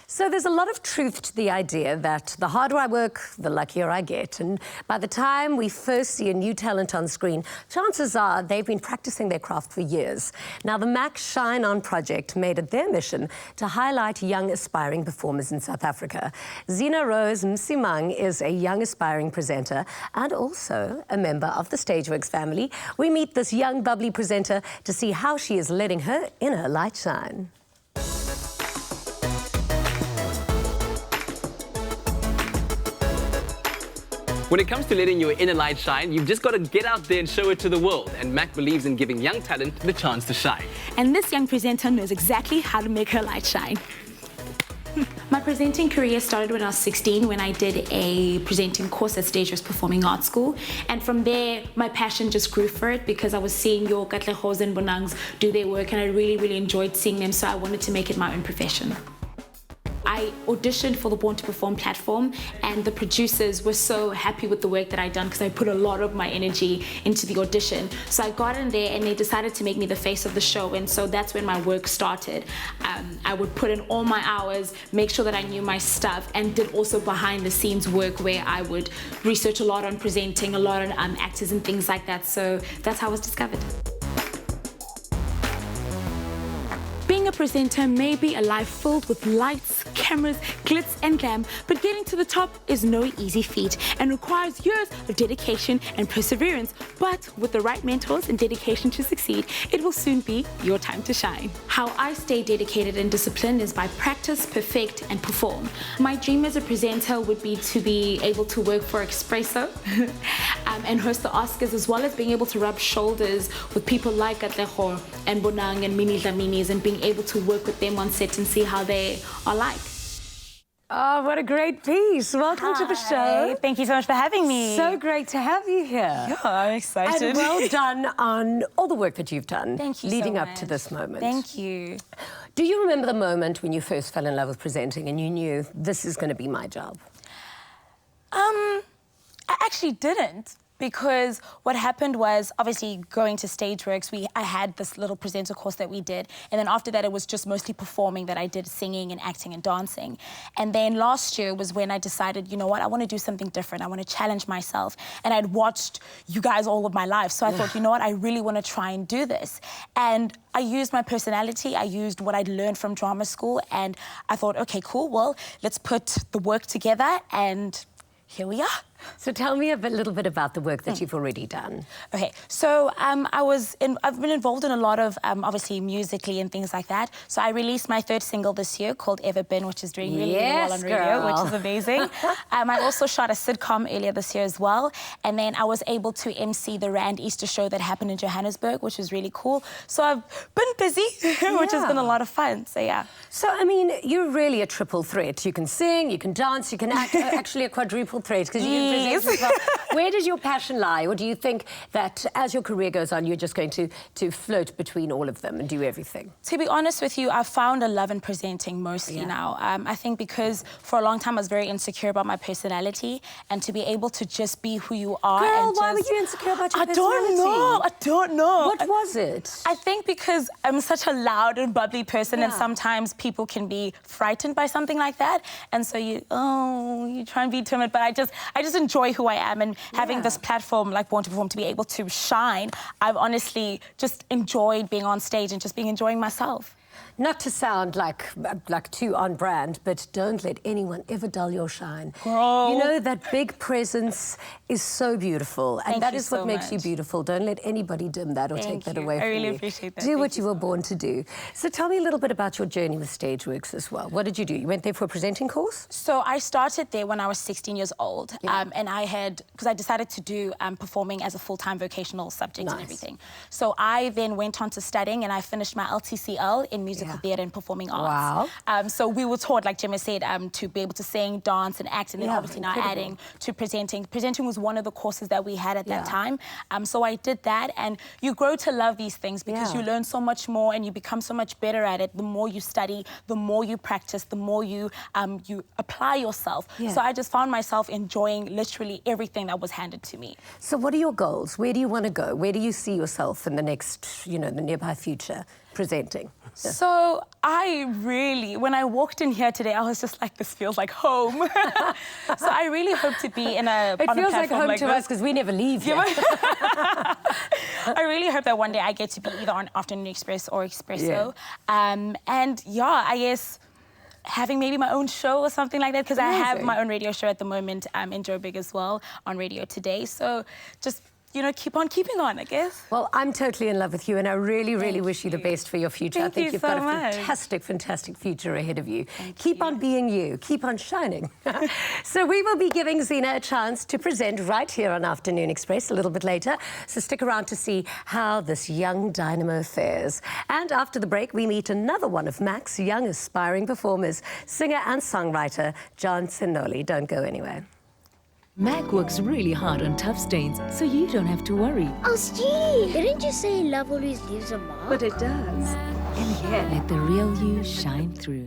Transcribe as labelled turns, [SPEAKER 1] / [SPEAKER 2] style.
[SPEAKER 1] So there's a lot of truth to the idea that the harder I work, the luckier I get. And by the time we first see a new talent on screen, chances are they've been practicing their craft for years. Now, the MAQ Shine On Project made it their mission to highlight young aspiring performers in South Africa. Zinah Rose Msimang is a young aspiring presenter and also a member of the Stageworx family. We meet this young bubbly presenter to see how she is letting her inner light shine.
[SPEAKER 2] When it comes to letting your inner light shine, you've just got to get out there and show it to the world. And MAQ believes in giving young talent the chance to shine.
[SPEAKER 3] And this young presenter knows exactly how to make her light shine. My presenting career started when I was 16, when I did a presenting course at Stageworx Performing Arts School. And from there, my passion just grew for it because I was seeing your Katlehos and Bonangs do their work, and I really enjoyed seeing them, so I wanted to make it my own profession. I auditioned for the Born to Perform platform, and the producers were so happy with the work that I'd done because I put a lot of my energy into the audition. So I got in there and they decided to make me the face of the show, and so that's when my work started. I would put in all my hours, make sure that I knew my stuff, and did also behind the scenes work where I would research a lot on presenting, a lot on actors and things like that. So that's how I was discovered. Being a presenter may be a life filled with lights, cameras, glitz and glam, but getting to the top is no easy feat and requires years of dedication and perseverance. But with the right mentors and dedication to succeed, it will soon be your time to shine. How I stay dedicated and disciplined is by practice, perfect and perform. My dream as a presenter would be to be able to work for Expresso and host the Oscars, as well as being able to rub shoulders with people like Katleho and Bonang and Mini Dlaminis, and being able to work with them on set and see how they are like.
[SPEAKER 1] Oh, what a great piece. Welcome to the show.
[SPEAKER 4] Thank you so much for having me.
[SPEAKER 1] So great to have you here.
[SPEAKER 4] Yeah, I'm excited.
[SPEAKER 1] And well done on all the work that you've done.
[SPEAKER 4] Thank you
[SPEAKER 1] leading
[SPEAKER 4] so
[SPEAKER 1] up
[SPEAKER 4] much.
[SPEAKER 1] to this moment.
[SPEAKER 4] Thank you.
[SPEAKER 1] Do you remember the moment when you first fell in love with presenting and you knew this is going to be my job?
[SPEAKER 4] I actually didn't. Because what happened was, obviously, going to Stageworx, I had this little presenter course that we did, and then after that it was just mostly performing that I did, singing and acting and dancing. And then last year was when I decided, you know what, I want to do something different, I want to challenge myself. And I'd watched you guys all of my life, so I thought, you know what, I really want to try and do this. And I used my personality, I used what I'd learned from drama school, and I thought, okay, cool, well, let's put the work together, and here we are.
[SPEAKER 1] So tell me a little bit about the work that you've already done.
[SPEAKER 4] Okay, so I've been involved in a lot of, obviously, musically and things like that. So I released my third single this year called Ever Been, which is doing really well on radio, which is amazing. I also shot a sitcom earlier this year as well. And then I was able to MC the Rand Easter show that happened in Johannesburg, which was really cool. So I've been busy, which has been a lot of fun, so yeah.
[SPEAKER 1] So, I mean, you're really a triple threat. You can sing, you can dance, you can act, actually a quadruple threat, because you can present as well. Where does your passion lie? Or do you think that as your career goes on, you're just going to float between all of them and do everything?
[SPEAKER 4] To be honest with you, I've found a love in presenting mostly now. I think because for a long time I was very insecure about my personality, and to be able to just be who you are.
[SPEAKER 1] Girl,
[SPEAKER 4] and
[SPEAKER 1] why were you insecure about your personality?
[SPEAKER 4] I don't know.
[SPEAKER 1] What was it?
[SPEAKER 4] I think because I'm such a loud and bubbly person, and sometimes people can be frightened by something like that, and so you try and be timid. But I just enjoy who I am, and having this platform like Born to Perform to be able to shine, I've honestly just enjoyed being on stage and just enjoying myself.
[SPEAKER 1] Not to sound like too on brand, but don't let anyone ever dull your shine.
[SPEAKER 4] Girl.
[SPEAKER 1] You know, that big presence is so beautiful, and that is what makes you beautiful. Don't let anybody dim that or take that away from you.
[SPEAKER 4] I really appreciate that.
[SPEAKER 1] Do what you were born to do. So tell me a little bit about your journey with Stageworx as well. What did you do? You went there for a presenting course?
[SPEAKER 4] So I started there when I was 16 years old, and because I decided to do performing as a full-time vocational subject and everything. So I then went on to studying, and I finished my LTCL in music theatre and performing arts.
[SPEAKER 1] Wow.
[SPEAKER 4] So we were taught, like Gemma said, to be able to sing, dance and act, and then obviously now adding to presenting. Presenting was one of the courses that we had at that time. So I did that, and you grow to love these things because you learn so much more and you become so much better at it. The more you study, the more you practice, the more you apply yourself. So I just found myself enjoying literally everything that was handed to me.
[SPEAKER 1] So what are your goals? Where do you want to go? Where do you see yourself in the next, the nearby future? presenting?
[SPEAKER 4] So when I walked in here today, I was just like, this feels like home. So I really hope to be on a
[SPEAKER 1] feels like
[SPEAKER 4] platform
[SPEAKER 1] home
[SPEAKER 4] like
[SPEAKER 1] to
[SPEAKER 4] this.
[SPEAKER 1] us because we never leave here.
[SPEAKER 4] I really hope that one day I get to be either on Afternoon Express or Espresso. And yeah, I guess having maybe my own show or something like that, because I have my own radio show at the moment in Joburg as well on Radio Today. So just, keep on keeping on, I guess.
[SPEAKER 1] Well, I'm totally in love with you, and I really, really wish you the best for your future. I think you've got a fantastic, fantastic future ahead of you. Keep on being you. Keep on shining. So we will be giving Zinah a chance to present right here on Afternoon Express a little bit later. So stick around to see how this young dynamo fares. And after the break, we meet another one of MAQ's young aspiring performers, singer and songwriter John Sinoli. Don't go anywhere.
[SPEAKER 5] MAQ works really hard on tough stains, so you don't have to worry.
[SPEAKER 6] Oh, Steve, didn't you say love always leaves a mark?
[SPEAKER 5] But it does. And yeah, let the real you shine through.